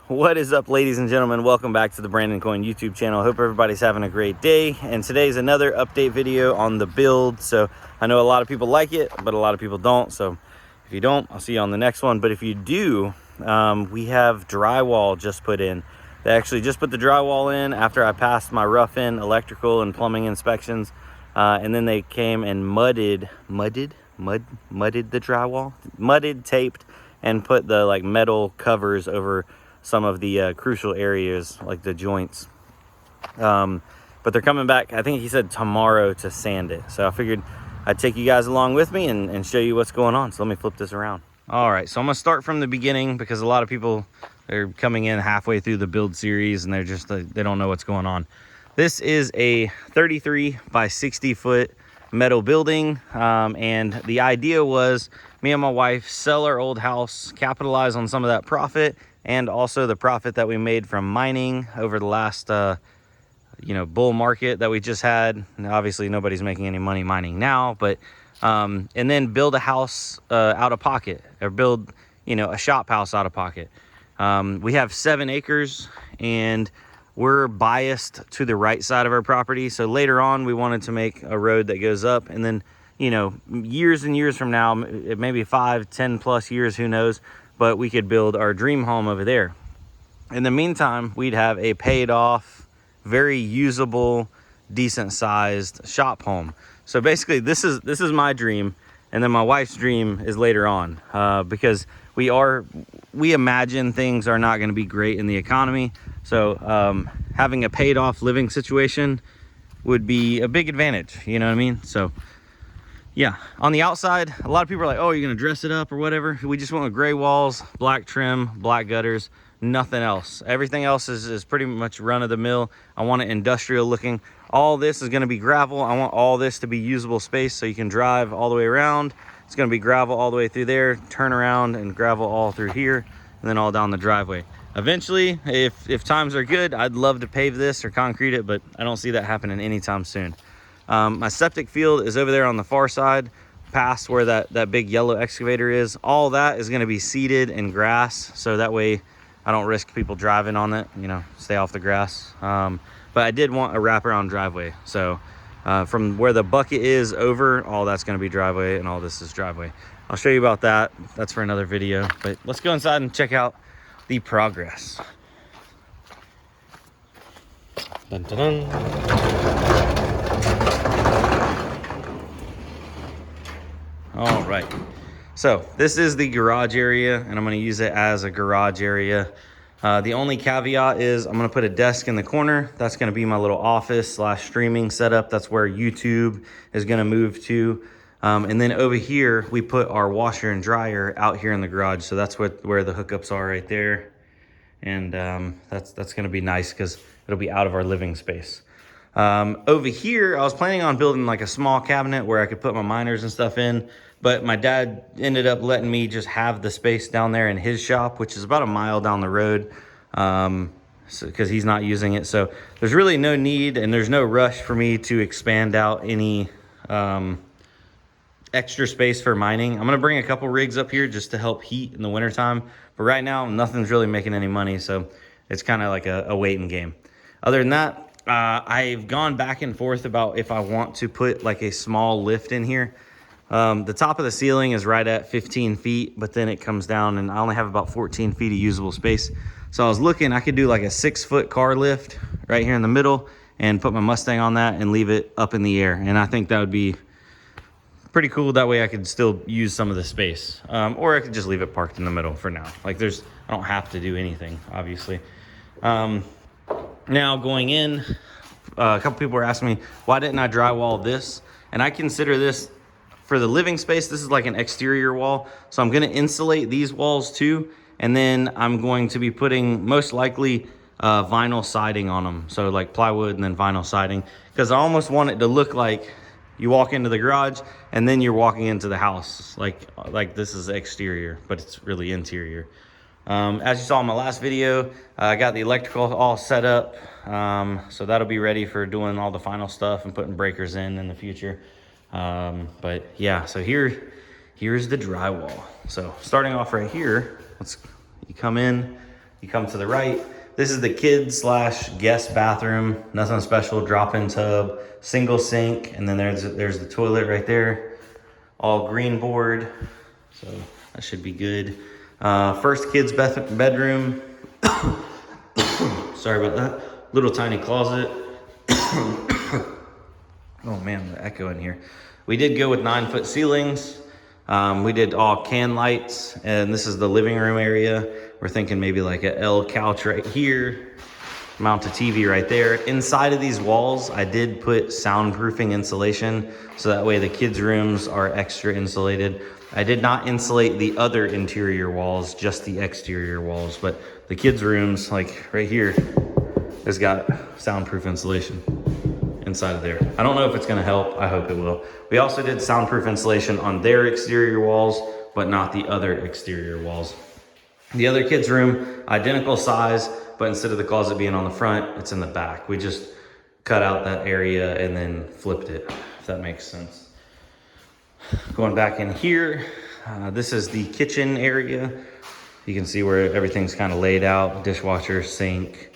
What is up, ladies and gentlemen? Welcome back to the Brandon Coin YouTube channel. Hope everybody's having a great day. And today's another update video on the build. So I know a lot of people like it, but a lot of people don't. So if you don't, I'll see you on the next one. But if you do, we have drywall just put in. They actually just put the drywall in after I passed my rough-in electrical and plumbing inspections. And then they came and mudded the drywall, taped, and put the like metal covers over some of the crucial areas, like the joints. But they're coming back, I think he said tomorrow, to sand it. So I figured I'd take you guys along with me and show you what's going on. So let me flip this around. All right, so I'm gonna start from the beginning because a lot of people, they're coming in halfway through the build series and they're just, they don't know what's going on. This is a 33 by 60 foot metal building. And the idea was me and my wife sell our old house, capitalize on some of that profit, and also the profit that we made from mining over the last bull market that we just had. Now, obviously nobody's making any money mining now, but and then build a house out of pocket, or build a shop house out of pocket. We have 7 acres and we're biased to the right side of our property. So later on we wanted to make a road that goes up, and then years and years from now, maybe 5, 10 plus years, who knows, but we could build our dream home over there. In the meantime, we'd have a paid off, very usable, decent sized shop home. So basically this is my dream, and then my wife's dream is later on, because we imagine things are not going to be great in the economy. So having a paid off living situation would be a big advantage, you know what I mean? So yeah, on the outside, a lot of people are like, oh, you're gonna dress it up or whatever. We just went with gray walls, black trim, black gutters, nothing else. Everything else is pretty much run of the mill. I want it industrial looking. All this is gonna be gravel. I want all this to be usable space so you can drive all the way around. It's gonna be gravel all the way through there, turn around and gravel all through here, and then all down the driveway. Eventually, if times are good, I'd love to pave this or concrete it, but I don't see that happening anytime soon. My septic field is over there on the far side, past where that big yellow excavator is. All that is going to be seeded in grass, so that way I don't risk people driving on it, stay off the grass. But I did want a wraparound driveway. So from where the bucket is over, all that's going to be driveway, and all this is driveway. I'll show you about that. That's for another video. But let's go inside and check out the progress. Dun, dun, dun. All right, so this is the garage area, and I'm going to use it as a garage area. The only caveat is I'm going to put a desk in the corner. That's going to be my little office / streaming setup. That's where YouTube is going to move to. And then over here, we put our washer and dryer out here in the garage. So that's where the hookups are right there. And that's going to be nice because it'll be out of our living space. Over here, I was planning on building like a small cabinet where I could put my miners and stuff in, but my dad ended up letting me just have the space down there in his shop, which is about a mile down the road, because he's not using it. So there's really no need and there's no rush for me to expand out any extra space for mining. I'm gonna bring a couple rigs up here just to help heat in the wintertime, but right now nothing's really making any money, so it's kind of like a waiting game. Other than that, I've gone back and forth about if I want to put like a small lift in here. The top of the ceiling is right at 15 feet, but then it comes down and I only have about 14 feet of usable space. So I was looking, I could do like a 6-foot car lift right here in the middle and put my Mustang on that and leave it up in the air. And I think that would be pretty cool. That way I could still use some of the space. Or I could just leave it parked in the middle for now. Like I don't have to do anything, obviously. Now going in, a couple people were asking me, why didn't I drywall this? And I consider this, for the living space, this is like an exterior wall. So I'm gonna insulate these walls too. And then I'm going to be putting most likely vinyl siding on them. So like plywood and then vinyl siding. Because I almost want it to look like you walk into the garage and then you're walking into the house. Like this is exterior, but it's really interior. As you saw in my last video, I got the electrical all set up. So that'll be ready for doing all the final stuff and putting breakers in the future. But yeah, so here's the drywall. So starting off right here, you come in, You come to the right. This is the kids / guest bathroom. Nothing special, drop-in tub, single sink, and then there's the toilet right there. All green board, so that should be good. First kid's bedroom. Sorry about that. Little tiny closet. Oh man, the echo in here. We did go with 9-foot ceilings. We did all can lights, and this is the living room area. We're thinking maybe like a L couch right here, mount a TV right there. Inside of these walls, I did put soundproofing insulation, so that way the kids' rooms are extra insulated. I did not insulate the other interior walls, just the exterior walls, but the kids' rooms, like right here, has got soundproof insulation inside of there. I don't know if it's gonna help. I hope it will. We also did soundproof insulation on their exterior walls, but not the other exterior walls. The other kids' room, identical size, but instead of the closet being on the front, it's in the back. We just cut out that area and then flipped it, if that makes sense. Going back in here, this is the kitchen area. You can see where everything's kind of laid out. Dishwasher, sink,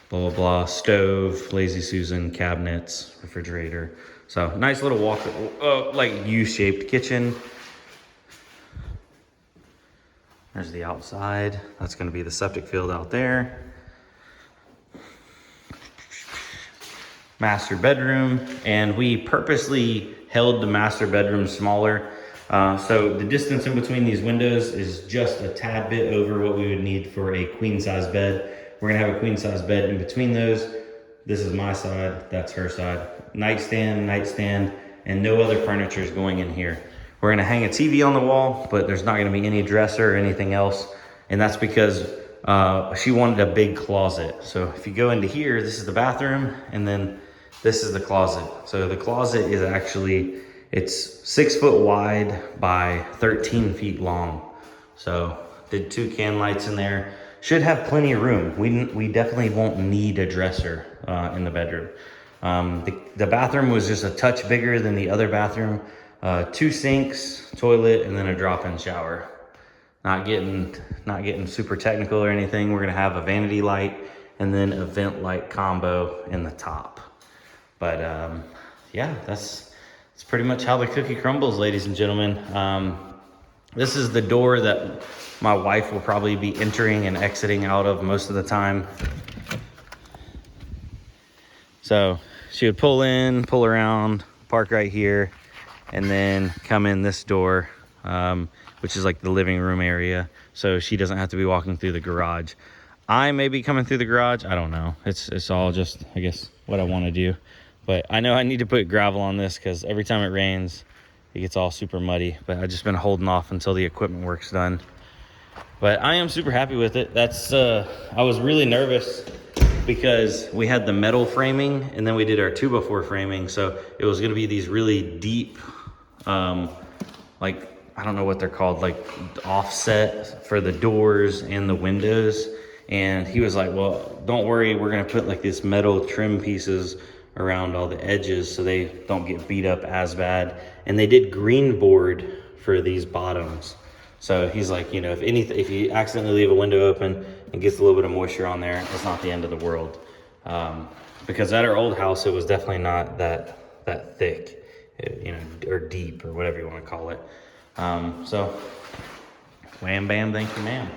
blah, blah, blah, stove, Lazy Susan, cabinets, refrigerator. So nice little like U-shaped kitchen. There's the outside. That's gonna be the septic field out there. Master bedroom, and we purposely held the master bedroom smaller. So the distance in between these windows is just a tad bit over what we would need for a queen size bed. We're gonna have a queen size bed in between those. This is my side, that's her side. Nightstand, and no other furniture is going in here. We're gonna hang a TV on the wall, but there's not gonna be any dresser or anything else. And that's because she wanted a big closet. So if you go into here, this is the bathroom, and then this is the closet. So the closet is actually, it's 6 foot wide by 13 feet long. So did 2 can lights in there. Should have plenty of room. We definitely won't need a dresser in the bedroom. The bathroom was just a touch bigger than the other bathroom. 2 sinks, toilet, and then a drop-in shower. Not getting super technical or anything. We're gonna have a vanity light and then a vent light combo in the top. But yeah, that's pretty much how the cookie crumbles, ladies and gentlemen. This is the door that my wife will probably be entering and exiting out of most of the time. So she would pull in, pull around, park right here, and then come in this door, which is like the living room area. So she doesn't have to be walking through the garage. I may be coming through the garage. I don't know. It's all just, I guess, what I want to do. But I know I need to put gravel on this because every time it rains, it gets all super muddy. But I've just been holding off until the equipment work's done. But I am super happy with it. I was really nervous because we had the metal framing and then we did our 2x4 framing. So it was gonna be these really deep, like, I don't know what they're called, like offset for the doors and the windows. And he was like, well, don't worry, we're gonna put like this metal trim pieces around all the edges so they don't get beat up as bad. And they did green board for these bottoms. So he's like, you know, if you accidentally leave a window open and gets a little bit of moisture on there, it's not the end of the world. Because at our old house, it was definitely not that thick, you know, or deep, or whatever you want to call it. So wham bam, thank you ma'am.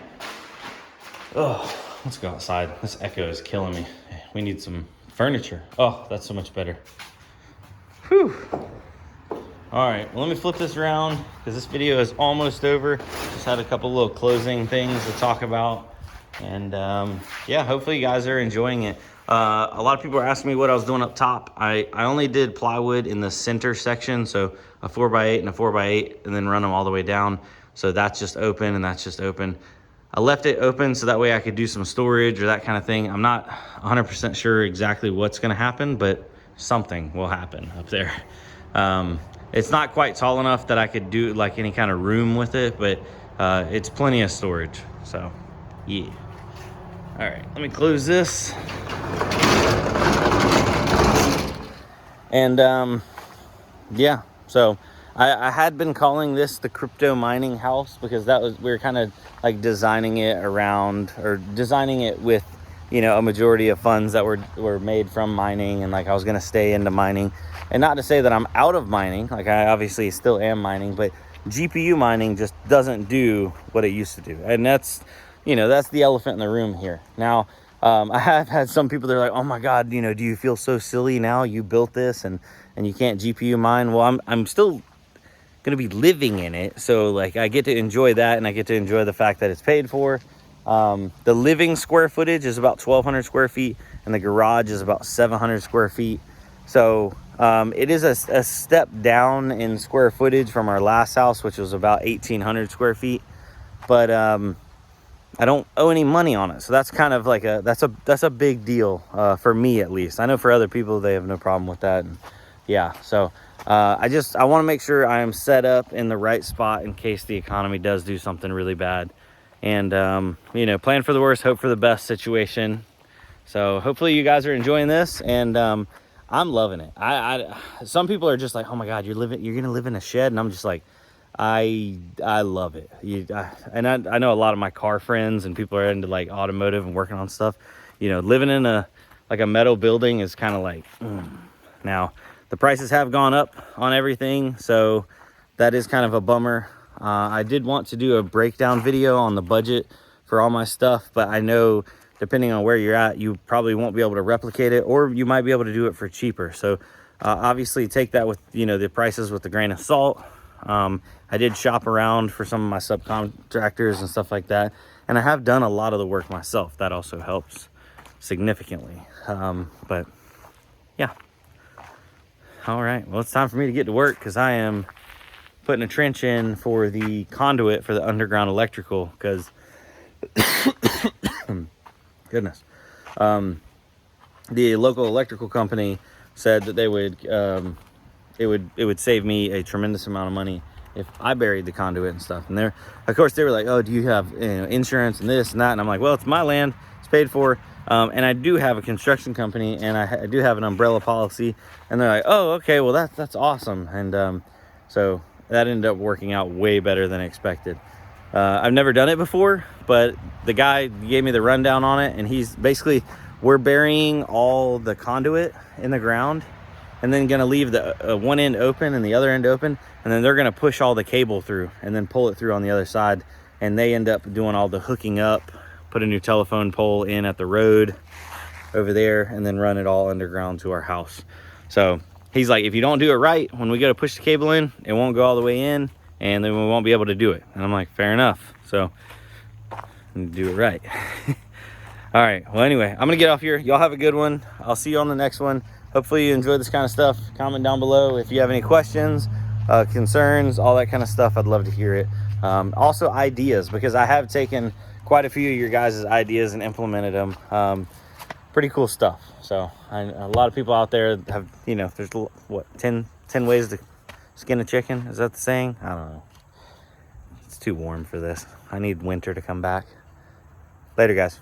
Oh, let's go outside. This echo is killing me. We need some furniture. Oh, that's so much better. Whew. All right, well, let me flip this around because this video is almost over. Just had a couple little closing things to talk about. And yeah, hopefully you guys are enjoying it. A lot of people are asking me what I was doing up top. I only did plywood in the center section. So a 4x8 and a 4x8, and then run them all the way down. So that's just open and that's just open. I left it open so that way I could do some storage or that kind of thing. I'm not 100% sure exactly what's gonna happen, but something will happen up there. It's not quite tall enough that I could do like any kind of room with it, but it's plenty of storage, so yeah. All right, let me close this. And yeah, so I had been calling this the crypto mining house because we were kind of like designing it around, or designing it with, you know, a majority of funds that were made from mining, and like I was going to stay into mining. And not to say that I'm out of mining, like I obviously still am mining, but GPU mining just doesn't do what it used to do. And that's, you know, that's the elephant in the room here. Now, I have had some people, they're like, oh my God, you know, do you feel so silly now? You built this and you can't GPU mine. Well, I'm still going to be living in it. So like I get to enjoy that, and I get to enjoy the fact that it's paid for. The living square footage is about 1,200 square feet, and the garage is about 700 square feet. So it is a step down in square footage from our last house, which was about 1,800 square feet. But I don't owe any money on it, so that's kind of like that's a big deal for me, at least. I know for other people they have no problem with that. And yeah, so I want to make sure I am set up in the right spot in case the economy does do something really bad. And you know, plan for the worst, hope for the best situation. So hopefully you guys are enjoying this, and I'm loving it. Some people are just like, oh my God, you're gonna live in a shed, and I'm just like, I love it. I know a lot of my car friends and people are into like automotive and working on stuff. You know, living in a metal building is kind of like, Now the prices have gone up on everything, so that is kind of a bummer. I did want to do a breakdown video on the budget for all my stuff, but I know depending on where you're at, you probably won't be able to replicate it, or you might be able to do it for cheaper. So obviously take that with, you know, the prices with a grain of salt. I did shop around for some of my subcontractors and stuff like that, and I have done a lot of the work myself. That also helps significantly. But yeah. All right, well, it's time for me to get to work, because I am putting a trench in for the conduit for the underground electrical, because goodness, the local electrical company said that they would it would save me a tremendous amount of money if I buried the conduit and stuff. And of course they were like, oh, do you have, you know, insurance and this and that? And I'm like, well, it's my land, it's paid for. And I do have a construction company, and I do have an umbrella policy. And they're like, oh, okay, well that's awesome. And so that ended up working out way better than expected. I've never done it before, but the guy gave me the rundown on it, and he's basically, we're burying all the conduit in the ground, and then gonna leave the one end open and the other end open, and then they're gonna push all the cable through and then pull it through on the other side. And they end up doing all the hooking up, put a new telephone pole in at the road over there, and then run it all underground to our house. So he's like, if you don't do it right, when we go to push the cable in, it won't go all the way in, and then we won't be able to do it. And I'm like, fair enough. So do it right. All right, well, anyway, I'm gonna get off here. Y'all have a good one. I'll see you on the next one. Hopefully you enjoy this kind of stuff. Comment down below if you have any questions, concerns, all that kind of stuff. I'd love to hear it. Also ideas, because I have taken quite a few of your guys' ideas and implemented them. Pretty cool stuff. So a lot of people out there have, you know, there's what, 10 ways to skin a chicken. Is that the saying? I don't know. It's too warm for this. I need winter to come back. Later, guys.